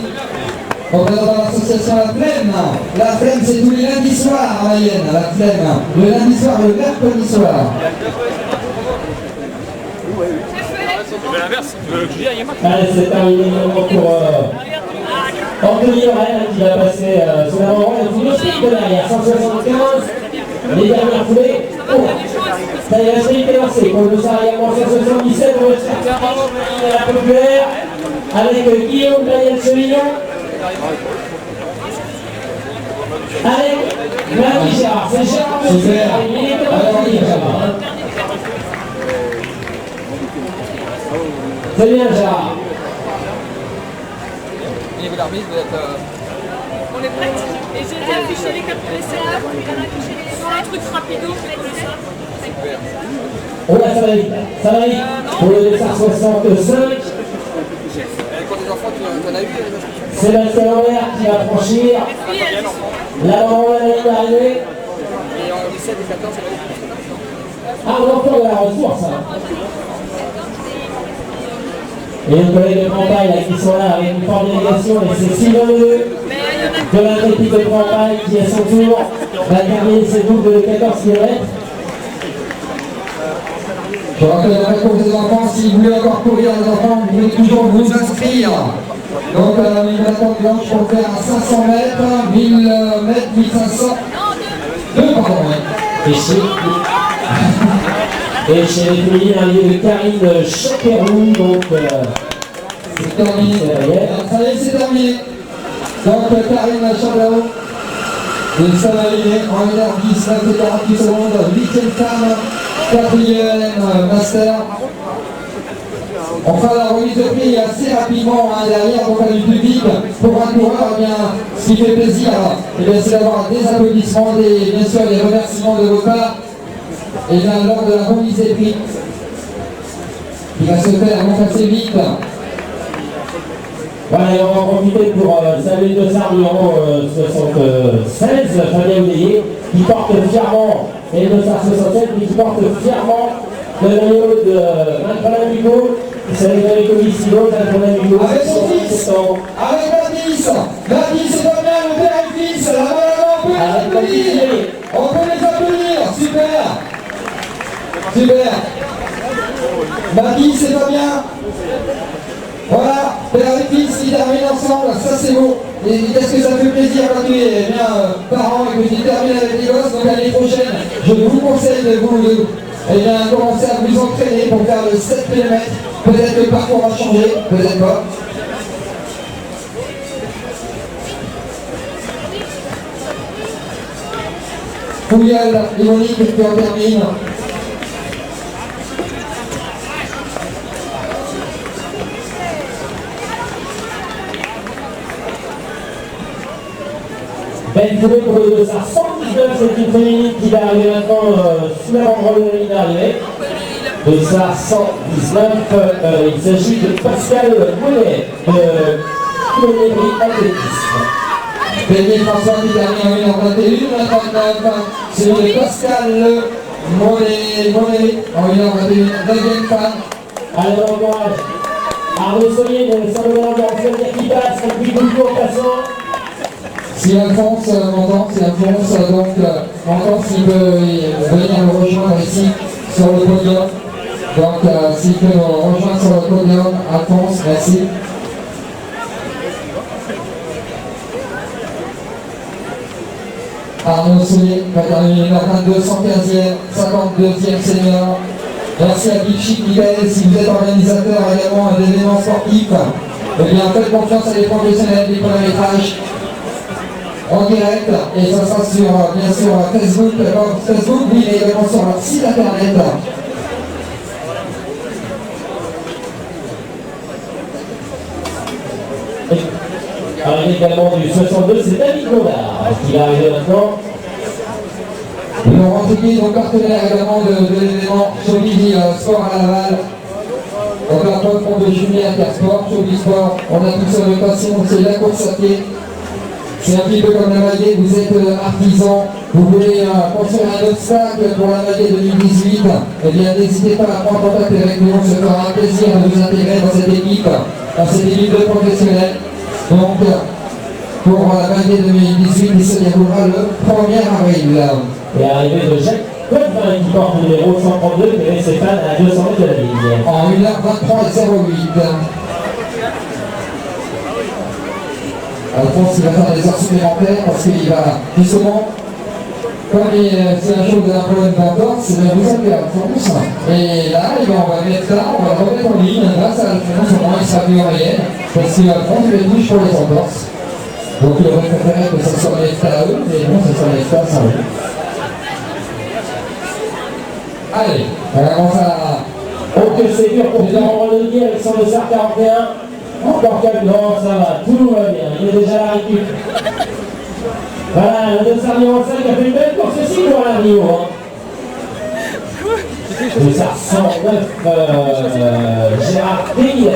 Représentant l'association La Flemme. La Flemme, c'est tous les lundis soirs à Mayenne, La Flemme. Le lundi soir, le mercredi soir. Allez, c'est terminé pour Anthony Lorraine qui va passer sur la rang. Il faut aussi de derrière, 175. Les dernières foulées. Oh, ça y est, la série est lancée. Pour le Sarre également 177. On va se faire terminer la populaire avec Guillaume Daniel Chevillon. Avec Marie Gérard. C'est Gérard Messier. Il est de Gérard. C'est bien, Gérard. Au niveau d'arbitre, vous êtes... On est prêts. Et j'ai déjà affiché les 4 PCA, on a affiché les trucs rapidos pour le ça. Super. Oh là, ça va vite. Ça va vite. Pour le dessert 65. Quand les enfants, tu en as eu Sébastien Lambert qui va franchir. Là-bas, on a la ligne d'arrivée. Et en 17 et 14, c'est pas Ah, on entend de la ressource. Et nos collègues de campagne là, qui sont là avec une forte délégation, et c'est Sylvain Leleu de l'athlétique de campagne qui à son tour va terminer ses boucles de 14 km. Je rappelle la réponse des enfants, si vous voulez encore courir les enfants, vous pouvez toujours vous inscrire. Donc une attente blanche pour faire à 500 mètres, 1000 mètres, 1500. Pardon, ouais. Et chez les féminines, arrivé de Karine Choquerou, donc c'est terminé. Ça y est, c'est terminé. Donc Karine Choquerou, de Saint-Valiné, en 1h10, 48 secondes, 8e femme, 4e master. On fera la remise de prix assez rapidement derrière, donc à du public. Pour un coureur, eh bien, ce qui fait plaisir, c'est d'avoir des applaudissements, bien sûr des remerciements de vos part. Et bien lors de la remise des prix, qui va se faire donc assez vite. Voilà, et on va en profiter pour saluer le dossard numéro 76, Fabien Oudélier, qui porte fièrement, et le dossard 67, qui porte fièrement le maillot de Antoine Hugo. C'est avec Comissimo, Antoine Hugo. Avec son fils, avec Mathis, c'est pas bien, le père et le fils, là-bas, on peut les applaudir. On peut les applaudir, super. Super. Mathis, c'est pas bien. Voilà, père et fils qui terminent ensemble, ça c'est beau. Et qu'est-ce que ça fait plaisir quand tu es parents et que tu termines avec les gosses. Donc l'année prochaine, je vous conseille de vous commencer à vous entraîner pour faire le 7 km. Peut-être que le parcours va changer, peut-être pas. Fouillal et Monique qui en terminent. Belle journée pour le dossard 119, c'est une féminine qui va arriver maintenant sous la banderole de la ligne d'arrivée. Dossard 119, il s'agit de Pascal Mollet de Couronnerie Athlétisme. Béni François qui termine en 1h21, c'est de Pascal Mollet en 1h21, deuxième femme. Allez, on encourage Arnaud Solier, le centre de l'endurance qui passe, un petit coup de en passant. Si Alphonse m'entend, donc m'entend s'il peut venir me rejoindre ici sur le podium. Donc s'il peut nous rejoindre sur le podium, Alphonse, merci. Arnaud Soulier va terminer 1h22, 115e, 52e senior. Merci à Bichik Michael, si vous êtes organisateur également d'événements sportifs, eh bien faites confiance à des professionnels des chronométrages en direct, et ça sera sur bien sûr Facebook, oui, mais également sur leur site internet. Arrivé également du 62, c'est David Gondard qui va arriver maintenant. Laurent Tégué, donc partenaire également de l'événement Showbiz Sport à Laval. Donc la plateforme de Julie Intersport, Showbiz Sport, on a tous sur le passion, c'est la course à pied. C'est un petit peu comme la Maillet, vous êtes artisan, vous voulez construire un obstacle pour la Maillet 2018, eh bien n'hésitez pas à prendre contact avec nous, on se fera un plaisir de vous intégrer dans cette équipe de professionnels. Donc pour la Maillet 2018, il se déroulera le 1er avril. Et arrivé de Jacques Potvin qui porte le numéro 132, qui met ses fans à 200 mètres de la ligne. En 1h23,08. Alphonse il va faire des heures supplémentaires parce qu'il va justement, comme c'est un show de la problème d'entorse, il va vous appeler Alphonse. Et là, on va mettre là, on va le remettre en ligne grâce à Alphonse, au moins il sera plus en réel, parce qu'Alphonse il est touche pour les entorses. Donc il aurait préféré que ça soit mettre à eux, mais bon, ça soit mettre à ça. Allez, on commence à... Oh que c'est dur pour Florent Renaudier avec son dossard 41. Encore quelques, non, ça va, tout va bien, il est déjà à la récup. Voilà, le dossard numéro 5 a fait une belle course aussi pour la Rio. Le dossard 109, Gérard Péguier.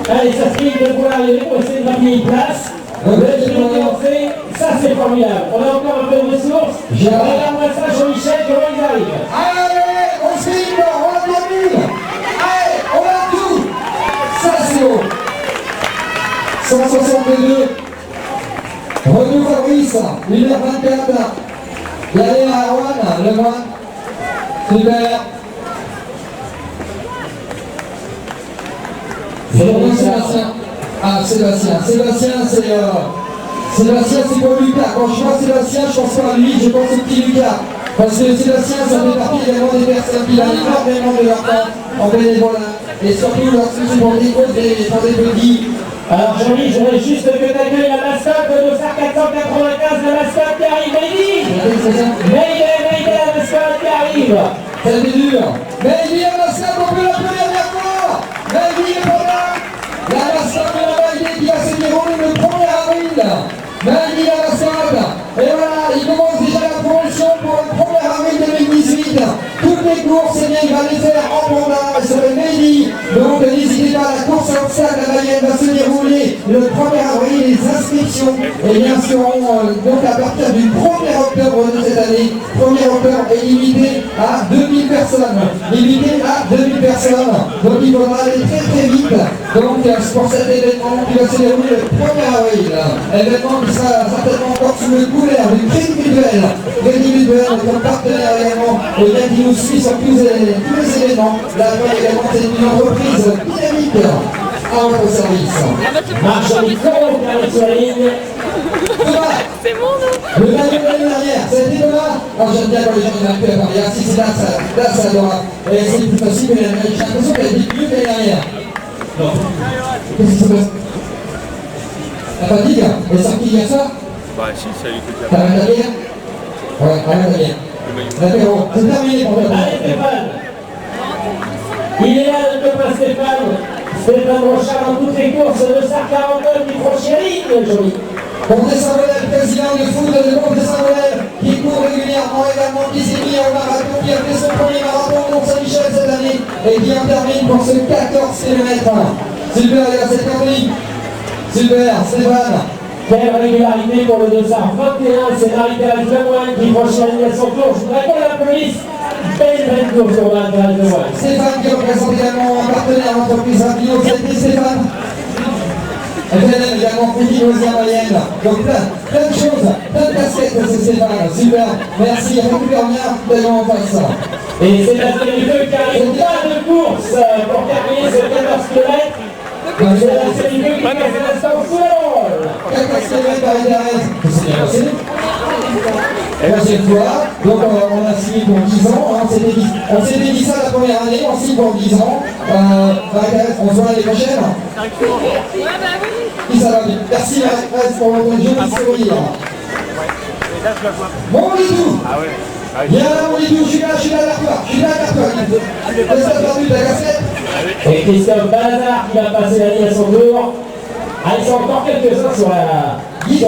Allez, ça se finit de pouvoir arriver pour essayer de ramener une place. Ça c'est formidable, on a encore un peu de ressources. Regarde-moi ça, Jean-Michel, comment ils arrivent. Allez, on se filme. Allez, on a tout. Ça c'est beau. 162. Renaud Fabrice, 1h24. L'allée à Arwan, le moine. Super. Sébastien. Ah, Sébastien, c'est pour Lucas. Quand je vois Sébastien, je pense pas à lui, je pense au petit Lucas. Parce que Sébastien, ça fait partie également des personnes qui donnent énormément de leur temps en bénévolat. Et surtout lorsque c'est pour des causes pour des petits. Alors Jean-Louis, je voudrais juste que tu accueilles la mascotte de Dossard 495, la mascotte qui arrive, Mehdi. Mehdi, la mascotte qui arrive. Ça a été dur. Mehdi, la mascotte, on peut l'appeler la dernière fois. Mehdi est pas là. La mascotte de la Validée qui va se dérouler le 1er avril. Mehdi, la mascotte. Et voilà, il commence déjà la promotion pour le 1er avril 2018. Toutes les courses, eh bien, il va les faire en mandat sur le Mehdi. Donc n'hésitez pas, la course à obstacles à Mayenne va se dérouler le 1er avril. Les inscriptions seront donc à partir du 1er octobre de cette année. 1er octobre est limité à 2000 personnes. Limité à 2000 personnes. Donc il faudra aller très très vite. Donc pour cet événement qui va se dérouler le 1er avril. Événement qui sera certainement encore sous le couvert du Crédit Mutuel. Crédit Mutuel, notre partenaire également, et bien qui nous suit sur tous les événements. La Voie également, c'est une entreprise dynamique à votre service. Marche-Henri Corot, qui arrive sur la ligne. C'est mon nom. Le maillot de l'année dernière, c'était Thomas. Alors j'aime bien quand les gens viennent un peu à Paris. Ah si, c'est là, c'est adorable. Et c'est plus facile que l'année dernière. J'ai l'impression qu'elle dit mieux que l'année dernière. Non. Qu'est-ce qui se passe? La fatigue? Elle est sortie hier soir? Bah si, ça lui coûte T'as arrêté la bière? Ouais, arrête la bière. L'apéro, c'est terminé pour toi. Allez Stéphane. Il est là le copain Stéphane. Stéphane Rochard dans toutes les courses de Dossard 49 qui franchit la ligne, Johnny. Comte Saint-Volel, président de foot de Comte Saint-Volel, qui court régulièrement également, qui s'est mis au marathon, qui a fait son premier marathon au Mont-Saint-Michel cette année et qui en termine pour ce 14 km. Super, les gars, c'est terminé. Super, Stéphane. Quelle régularité pour le Dossard 21, c'est Marie-Thérèse Lemoine qui franchit la ligne à son tour. Je voudrais qu'on l'applaudisse. Belle course pour Marie-Thérèse Lemoine. Stéphane qui représente également un partenaire d'entreprise Rapino, c'était Stéphane. FNM également, Fouki, Loisirs Mayenne. Donc plein de choses, plein de casquettes, c'est Stéphane. Super, merci, récupère bien, tellement en face. Et c'est la série 2 qui arrive, pas de course pour terminer ce 14 km. C'est la série 2 qui passe à l'instant sous la rôle. 14 km par Thérèse, c'est bien passé. Et bien cette fois, donc on a signé pour 10 ans, hein, on s'était dit ça la première année, on signe pour 10 ans. Marie-Thérèse, on se voit l'année prochaine. Ouais, bah oui. Oui, ça va bien. Merci Marie-Thérèse pour votre joli sourire. Mon Lidou. Ah ouais. Viens là mon Lidou, je suis là vers toi. Laisse pas perdu ta casquette. Et Christophe Balazar qui va passer la ligne à son tour. Ah, ils sont encore quelques-uns sur la... Guy,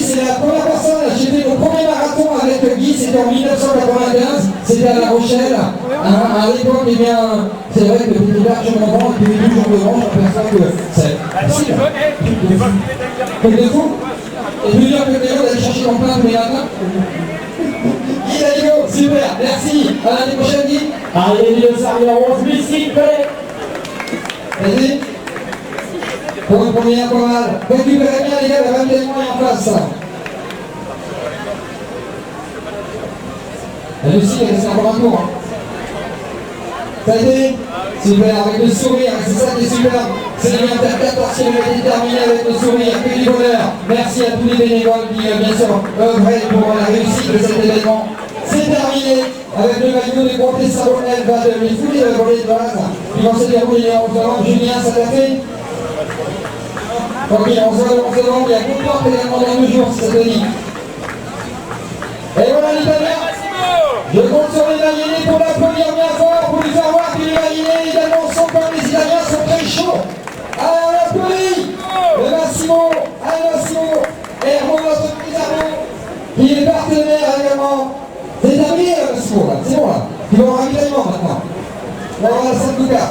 c'est la première personne, j'ai fait mon premier marathon avec Guy, c'était en 1995, c'était à La Rochelle. À l'époque, eh bien, c'est vrai que c'était largement grand, et puis les 2 jours de vent, je m'aperçois que c'est facile. Comme de fou. Et plus dur que Théo d'aller chercher ton plein tous les matins. Guy Daligo, super, merci. À l'année prochaine, Guy. Arrivé du Dossard numéro 11, Lucie Pellet. Vas-y. Pour une première pas mal. Récupérez bien les gars, la 21 en face. La Lucie, elle reste encore un tour. Ça a été super, avec le sourire, c'est ça qui est super. C'est le bien faire 14 km terminé avec le sourire, que du bonheur. Merci à tous les bénévoles qui, bien sûr, œuvraient pour la réussite de cet événement. C'est terminé avec le maillot de Comte Saint-Volel, va de les fouler le volet de base. Ils vont se dérouler en novembre. Julien, ça t'a fait? Ok, on se demande, il y a beaucoup de portes également dans 2 jours, si ça te dit. Et voilà l'Italien. Je compte sur les Mayennais pour l'applaudir bien fort, pour lui faire voir que les Mayennais également sont comme les Italiens, sont très chauds. Allez, on l'applaudit. Le Massimo, et Hermon, notre petit Hermon, qui est partenaire également. C'est terminé, Massimo, là, c'est bon là. Ils vont en ravitaillement maintenant. On va voir la Saint-Lucas.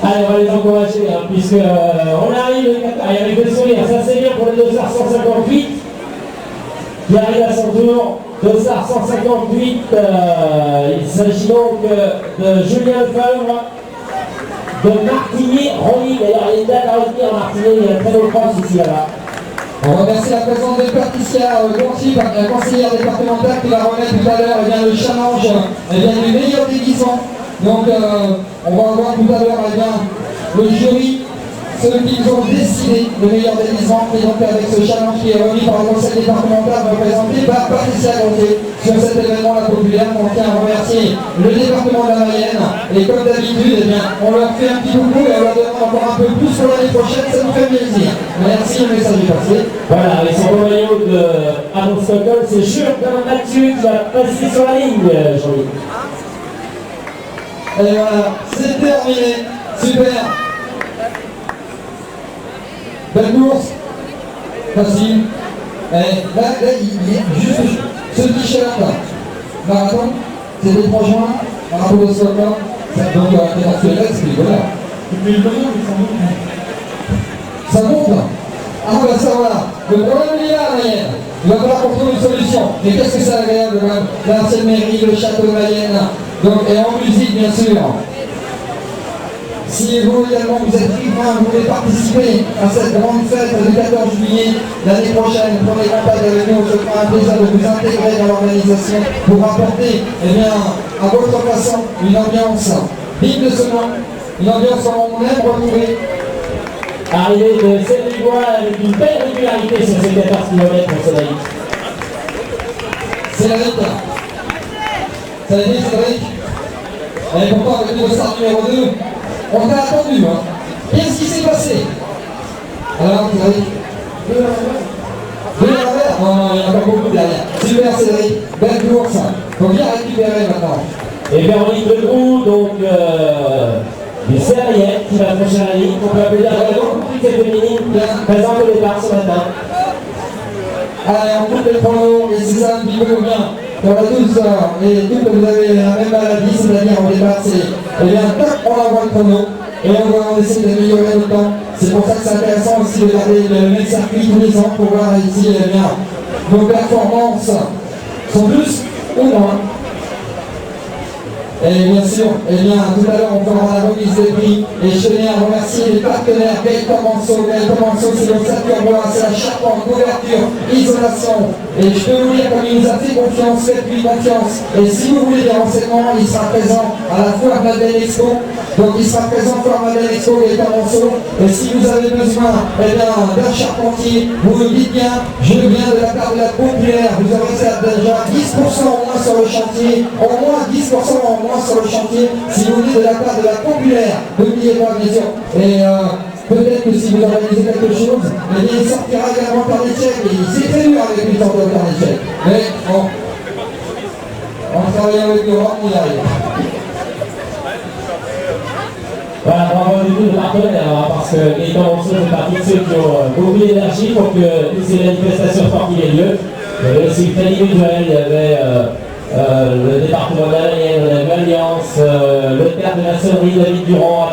Allez, on va les encourager, hein, puisque on arrive avec le sourire. Ça c'est bien pour le Dossard 158 qui arrive à son tour. Dossard 158, il s'agit donc de Julien Lefebvre, de Martigny, Ronny, d'ailleurs il y a une date à retenir, Martigny, il y a un très beau cross ici là-bas. On remercie la présidente de Patricia Gontier, la conseillère départementale qui va remettre tout à l'heure le challenge du meilleur déguisement. Donc on va voir tout à l'heure le jury, ceux qui ont décidé le meilleur déguisement, et donc avec ce challenge qui est remis par le conseil départemental représenté par Patricia Gontier sur cet événement la populaire. On tient à remercier le département de la Mayenne et comme d'habitude, on leur fait un petit coucou et on leur demande encore un peu plus pour l'année prochaine, ça nous fait plaisir. Merci, le message est passé. Voilà, avec son maillot de Arnaud Stockholm, c'est Julien Mathieu qui va passer sur la ligne, Jean-Luc. Et voilà, c'est terminé, super. Belle course, facile. Et là, il y a juste ce t-shirt là. Marathon, c'était 3 juin, marathon de Stockholm. Donc, international, c'est voilà. Depuis le moment, Ça monte là. Ah bah ça voilà. Le problème il est là, Mayenne. Il va falloir qu'on trouve une solution. Mais qu'est-ce que c'est agréable, l'ancienne mairie, le château de Mayenne. Donc, et en musique, bien sûr. Si vous également vous êtes riverain, vous voulez participer à cette grande fête du 14 juillet l'année prochaine, prenez contact avec nous, je ferai un plaisir de vous intégrer dans l'organisation pour apporter à votre façon une ambiance digne de ce nom, une ambiance comme on aime retrouver. Arrivée de Cédric-Bois avec une belle régularité sur ces 14 km pour Cédric. Cédric, ça va bien Cédric? Et pourtant avec le dossard numéro 2, on t'a attendu, hein. Qu'est-ce qui s'est passé? Alors, Cédric? Deux à l'envers? Non, il y en a pas beaucoup derrière. Super Cédric, belle course. Faut bien récupérer maintenant. Et Véronique Legroux, donc du Serriette, qui va franchir la ligne, qu'on peut appeler la complicité féminine, présente au départ ce matin. Allez, on coupe les chronos, et c'est ça un petit peu bien. On a tous, et toutes, vous avez la même maladie, c'est-à-dire au départ, c'est, eh bien, tac, on envoie le chrono, et on essaie d'améliorer le temps. C'est pour ça que c'est intéressant aussi de garder le même circuit tous les ans pour voir ici, eh bien, nos performances sont plus ou moins. Et bien sûr, eh bien, tout à l'heure, on fera la remise des prix. Et je tenais à remercier les partenaires Gaëtan Manceau, c'est le Saturbois, c'est la charpente, couverture, isolation. Et je peux vous dire, comme il nous a fait confiance, faites-lui confiance. Et si vous voulez des renseignements, il sera présent à la Foire Madeleine Expo. Donc il sera présent Foire Madeleine Expo, Gaëtan Manceau. Et si vous avez besoin d'un charpentier, vous me dites bien, je viens de la part de la populaire, vous aurez déjà 10% en moins sur le chantier, au moins 10% en moins sur le chantier, si vous venez de la part de la populaire, n'oubliez pas bien sûr. Et peut-être que si vous organisez quelque chose, eh bien, il sortira également par des chèques, et c'est très dur avec une sorte de par des chèques. Mais bon, en travaillant avec l'Europe, on y arrive. Voilà, bravo du coup de partenaires, hein, parce que les conventions fait partie de ceux qui ont beaucoup d'énergie pour que toutes ces manifestations sportives aient lieu. Il y avait aussi Fanny Mutuel, il y avait le département de la Mayenne, on avait Alliance, le théâtre de la Sonnerie, David Durand,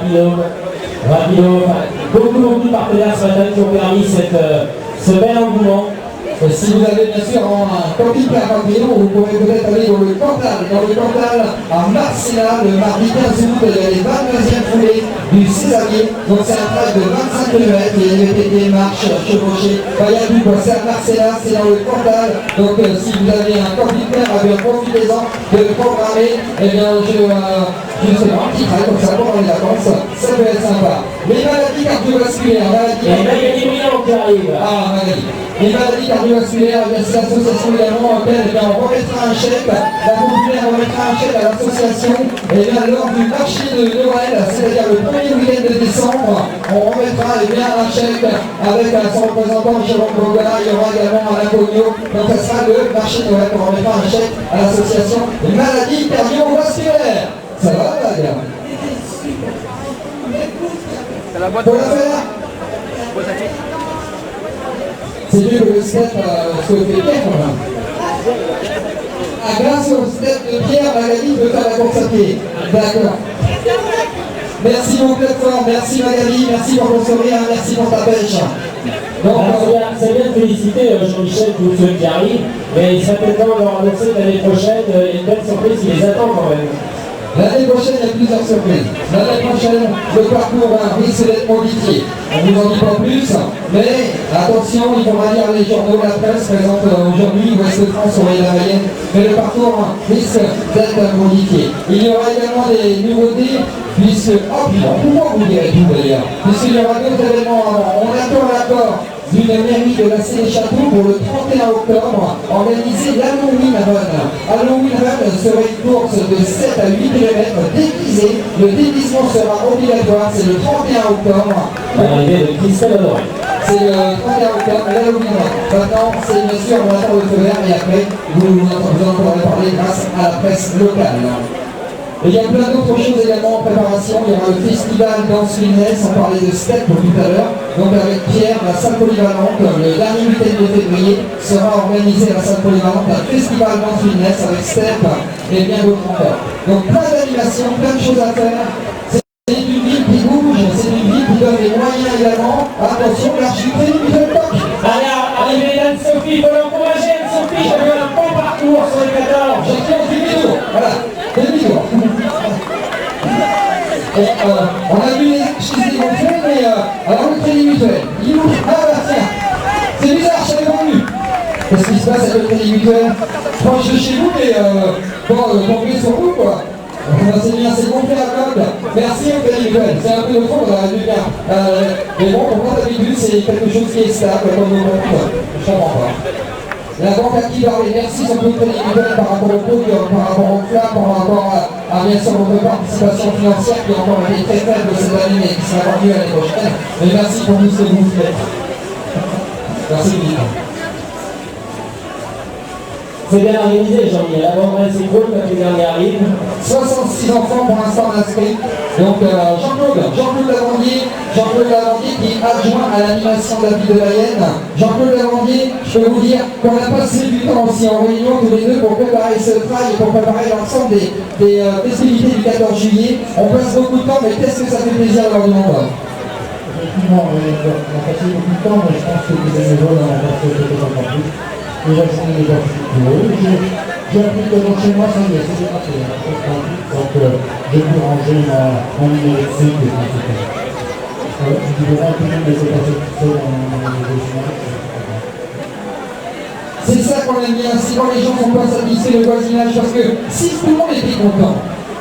Rapido, enfin, beaucoup de partenaires ce matin qui ont permis ce bel engouement. Et si vous avez bien sûr un camping-car Rapido, vous pourrez peut-être aller dans le Cantal, à Marcella, le mardi 15 août, il y a les 22e foulées du Césarier. Donc c'est un trajet de 25 km, il y a les VTT, marche, chevauchée. Il y a tout quoi, c'est à Marcella, c'est dans le Cantal. Donc si vous avez un camping-car, profitez-en de le programmer. Eh bien, je sais pas, un petit trail comme ça pendant les vacances, ça peut être sympa. Les maladies cardiovasculaires, Et Magali Briand qui arrive. Ah, Magali. Les maladies cardiovasculaires, c'est l'association également auquel on remettra un chèque, la populaire remettra un chèque à l'association, et bien lors du marché de Noël, c'est-à-dire le premier week-end de décembre, on remettra un chèque avec son représentant Jérôme Bogala, il y aura également Alain Cogno, donc ça sera le marché de Noël, on remettra un chèque à l'association des maladies cardiovasculaires. Ça va, la gare? C'est la boîte Pour la faire? C'est mieux que le step ce que fait Pierre quand même. Ah, grâce au step de Pierre, Magali peut faire la course à pied. D'accord. Merci mon club fort, merci Magali, merci pour ton sourire, merci pour ta pêche. Donc, C'est bien de féliciter Jean-Michel pour ceux qui arrivent, mais il serait peut-être temps de leur annoncer que l'année prochaine, une belle surprise qui les attend quand même. l'année prochaine, il y a plusieurs surprises. L'année prochaine, le parcours risque d'être modifié. On ne vous en dit pas plus, mais attention, il faudra lire les journaux, la presse présente aujourd'hui Ouest France sur la Mayenne, mais le parcours risque d'être modifié. Il y aura également des nouveautés, puisque, pourquoi vous direz tout d'ailleurs? Puisqu'il y aura d'autres événements avant. On attend l'accord d'une mairie de la Célé-Château pour le 31 octobre, organiser l'Halloween Run. Halloween Run serait une course de 7 à 8 km déguisée. Le déguisement sera obligatoire, c'est le 31 octobre. L'arrivée de Christelle Honoré. C'est le 31 octobre, l'Halloween Run. Maintenant, c'est bien sûr, on attend le feu vert et après, vous en entendrez parler grâce à la presse locale. Et il y a plein d'autres choses également en préparation. Il y aura le festival Danse Lunaise, on parlait de Step tout à l'heure. Donc avec Pierre, la salle polyvalente, le dernier week-end de février sera organisé à la salle polyvalente un festival Danse Lunaise avec Step et bien d'autres encore. Donc plein d'animations, plein de choses à faire. C'est une ville qui bouge, c'est une ville qui donne les moyens également. Attention, là je suis prêt du toc. Allez, mesdames, Sophie, il faut l'encourager, Sophie, je veux un bon parcours sur les 14. J'ai fait un demi-tour, voilà, demi-tour. On a vu les choses qu'ils vont faire, mais alors le crédit mutuel, il ouvre, ah bah tiens, c'est bizarre, je l'avais pas vu. Qu'est-ce qui se passe avec le crédit mutuel? Proche de chez vous, mais tombé sur vous quoi. C'est bien, c'est compris à code. Merci au crédit mutuel, c'est un peu de fond, on aurait dû bien. Mais bon, pour moi d'habitude, c'est quelque chose qui est stable, comme nos comptes, je comprends pas. La banque active les merci sur le crédit mutuel par rapport au coût, par rapport au FLA, par rapport à bien sûr votre participation financière qui a encore été très faible cette année mais qui sera encore mieux l'année prochaine. Mais merci pour tout ce que vous faites. Merci beaucoup. C'est bien organisé, Jean-Michel. Avant, c'est cool quand les derniers arrivent. 66 enfants pour l'instant inscrits. Donc Jean-Claude Lavandier qui est adjoint à l'animation de la ville de Mayenne. Jean-Claude Lavandier, je peux vous dire qu'on a passé du temps aussi en réunion tous les deux pour préparer ce travail et pour préparer l'ensemble des festivités du 14 juillet. On passe beaucoup de temps, mais qu'est-ce que ça fait plaisir lors du mandat? Effectivement, on a passé beaucoup de temps, mais je pense que les bénévoles en ont passé peut-être encore plus. Déjà, je suis déjà j'ai appris que dans chez moi, ça y est, c'est déjà fait. Donc, j'ai pu ranger mon université qui est principale. Je dirais que même laisser passer tout seul dans les journalistes. C'est ça qu'on aime bien, c'est quand les gens ne sont pas satisfaits le voisinage, parce que si tout le monde était content,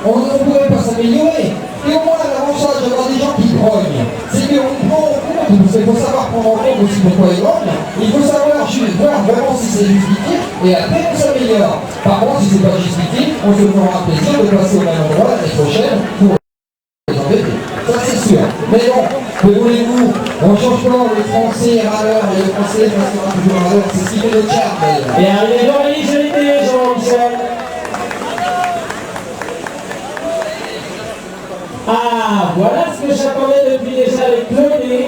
on ne pourrait pas s'améliorer. Et au moins l'avantage d'avoir des gens qui grognent, c'est qu'on prend en compte, il faut savoir prendre en compte aussi pourquoi ils grognent, il faut savoir juste voir vraiment si c'est justifié, et après on s'améliore. Par contre, si c'est pas justifié, on se fera un plaisir de passer au même endroit l'année prochaine pour les embêter. Ça c'est sûr. Mais bon, que voulez-vous, on ne change pas, les Français râleurs, et les Français resteront toujours râleurs, c'est ce qui fait le charme d'ailleurs. Et arrivé l'organisalité, Jean-Michel. Ah, voilà ce que j'attendais depuis déjà avec Claudie.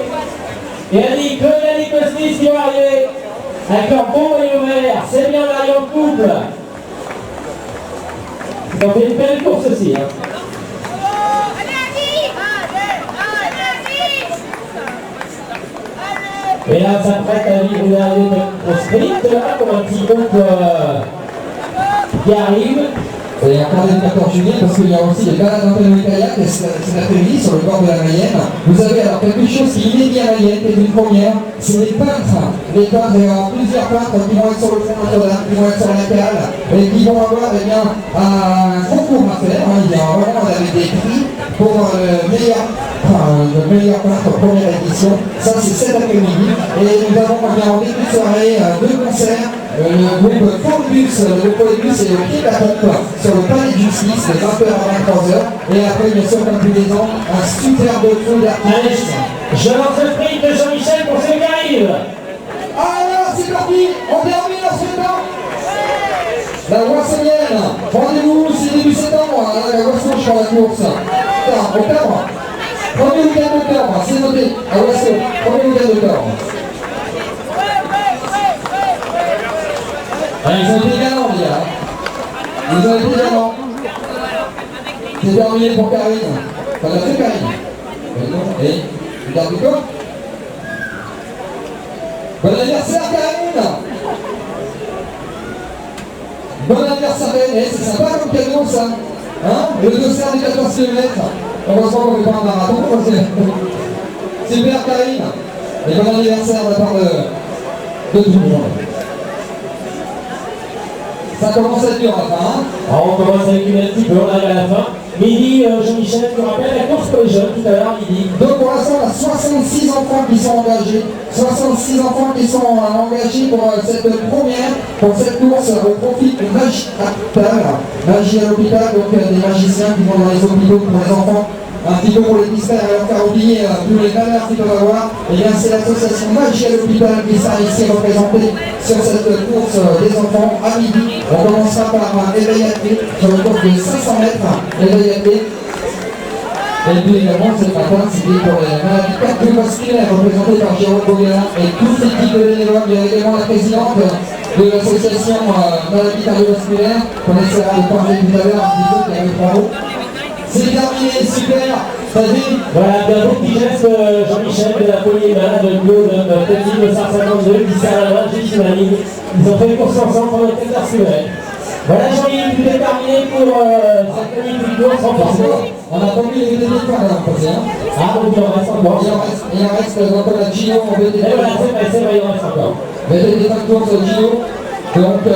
Et elle dit, Claudie et Annie Costis qui vont arriver avec leur bon maillot vert. C'est bien là, en couple. Ils ont fait une belle course aussi. Hein. Et là, ça prête à vivre une arrivée au sprint, là, comme un petit groupe qui arrive. Et encore le 14 juillet, parce qu'il y a aussi les balades en kayak cet après-midi sur le bord de la Mayenne. Vous avez alors quelque chose qui est inédit à Mayenne, qui est une première, c'est les peintres. Les peintres, il y aura plusieurs peintres qui vont être sur le fond Notre-Dame, qui vont être sur la cale, et qui vont avoir un concours à faire. Il y aura vraiment des prix pour le meilleur peintre première édition. Ça, c'est cet après-midi. Et nous avons en début de soirée deux concerts. Le groupe Polybus et le Pied à Pompe sur le palais de justice de 20h à 23h. Et après, bien sûr, comme tous les ans, un superbe feu d'artiste. Je lance le prix de Jean-Michel pour ceux qui arrivent. Alors, c'est parti, on termine en ce temps. La Moissonnienne, rendez-vous, c'est début septembre, la Moissonnière sur la course. Octobre. Premier week-end d'octobre, c'est noté. À Moisson, premier week-end d'octobre. Ils ont été galants, les gars. Ils ont été galants. C'est terminé pour Karine. Ça l'a fait Karine. Et, regarde le corps. Bon anniversaire Karine. Bon anniversaire Karine, c'est sympa comme cadeau ça. Hein, le dossard des 14 km. Heureusement qu'on ne fait pas un marathon. Super Karine. Et bon anniversaire de la part de tout le monde. Ça commence à être dur à la fin. Hein. Alors on commence à écumer un petit peu, on arrive à la fin. Midi, Jean-Michel, tu rappelles la course pour les jeunes tout à l'heure, midi. Donc pour l'instant, on a 66 enfants qui sont engagés. 66 enfants qui sont engagés pour cette première, pour cette course au profit de Magie à l'hôpital. Magie à l'hôpital, donc des magiciens qui vont dans les hôpitaux pour les enfants. Un petit peu pour les distraire et leur faire oublier tous les malheurs qu'ils peuvent avoir. Et bien c'est l'association Magie à l'hôpital qui sera ici représentée sur cette course des enfants à midi. On commencera par éveil à pied sur une course de 500 mètres, éveil à pied. Et puis également ce matin c'était pour les maladies cardiovasculaires représentées par Jérôme Boguerin et toute l'équipe de bénévoles. Il y a également la présidente de l'association maladies cardiovasculaires qu'on essaiera de parler tout à l'heure un petit peu qui avait 3 mots. C'est terminé, super, t'as vu? Voilà, bien beau petit geste Jean-Michel de la Polyémane, de Claude, petit de 152 qui sert la main juste sur la ligne. Ils ont fait une course ensemble pendant 14 km. Voilà Jean-Yves, tout est terminé pour cette magnifique course renforcée. On a pas vu les VTT de fin là, on passait, hein. Ah, donc il en reste encore. Il en reste donc on a Gino en VTT. Et voilà, c'est vrai, il en reste encore. VTT de fin de course Gino. Donc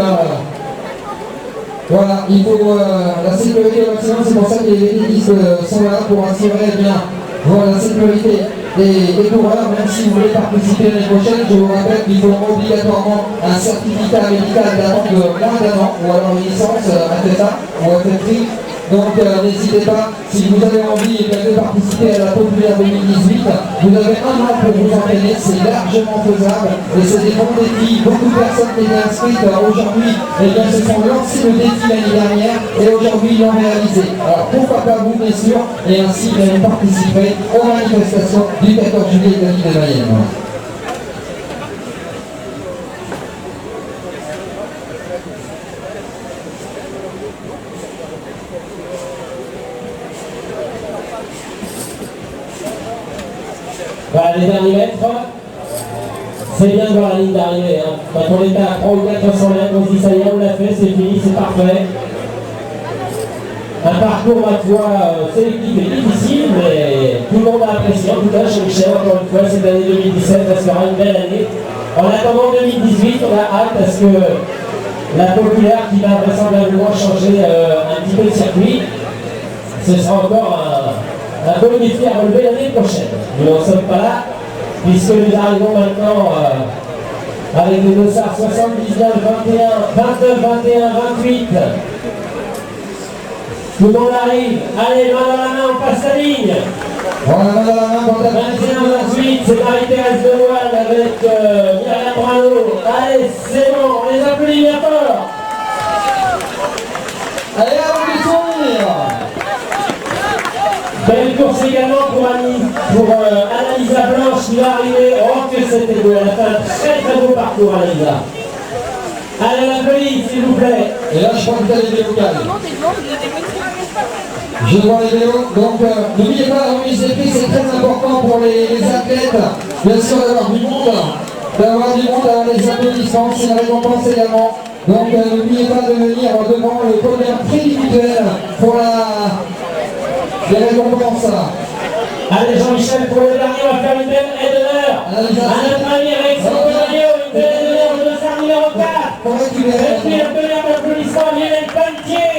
voilà, il faut la sécurité au maximum, c'est pour ça que les vététistes sont là pour assurer bien la sécurité des coureurs, même si vous voulez participer l'année prochaine, je vous rappelle qu'il faut obligatoirement un certificat médical datant de moins d'1 an, ou alors une licence ATSA ou ATSI. Donc n'hésitez pas, si vous avez envie de participer à la Populaire 2018, vous avez 1 an pour vous entraîner, c'est largement faisable et c'est des bons défis. Beaucoup de personnes qui étaient inscrites aujourd'hui se sont lancées le défi l'année dernière et aujourd'hui ils l'ont réalisé. Alors pourquoi pas vous bien sûr, et ainsi vous participerez aux manifestations du 14 juillet de l'île de Mayenne. Voilà les derniers mètres. C'est bien de voir la ligne d'arrivée. Hein. Quand on est à 300 ou 400 mètres, on se dit ça y est, on l'a fait, c'est fini, c'est parfait. Un parcours, ma foi, sélectif et difficile, mais tout le monde a apprécié. En tout cas, chez Michel, encore une fois, cette année 2017 restera une belle année. En attendant 2018, on a hâte parce que la Populaire qui va vraisemblablement changer un petit peu de circuit, ce sera encore un beau défi à relever l'année prochaine. Nous n'en sommes pas là, puisque nous arrivons maintenant avec les dossards 79, 21, 29, 21, 28. Tout le monde arrive. Allez, main dans la main, on passe la ligne. Voilà, main dans la main, pour 21, 28, c'est Marie-Thérèse Deloine avec Myriam Brano. Allez, c'est bon, on les applaudit bien fort. Allez, applaudissons. Belle course également pour Annalisa Blanche qui va arriver. Oh que c'était beau, elle a fait un très très beau parcours Annalisa. Allez l'applaudit s'il vous plaît. Et là je crois que vous avez des vocales. Je vois les vélos, donc n'oubliez pas la remise des prix, c'est très important pour les athlètes, bien sûr d'avoir du monde, d'avoir les applaudissements, c'est une récompense également. Donc n'oubliez pas de venir devant le podium individuel pour les récompenses. Allez Jean-Michel, pour le dernier, on va faire une belle aide d'honneur. À notre ami Alexandre Maillot, une belle aide d'honneur de dossard numéro 4. Pour récupérer. Et puis un peu d'applaudissement à Lionel Pelletier.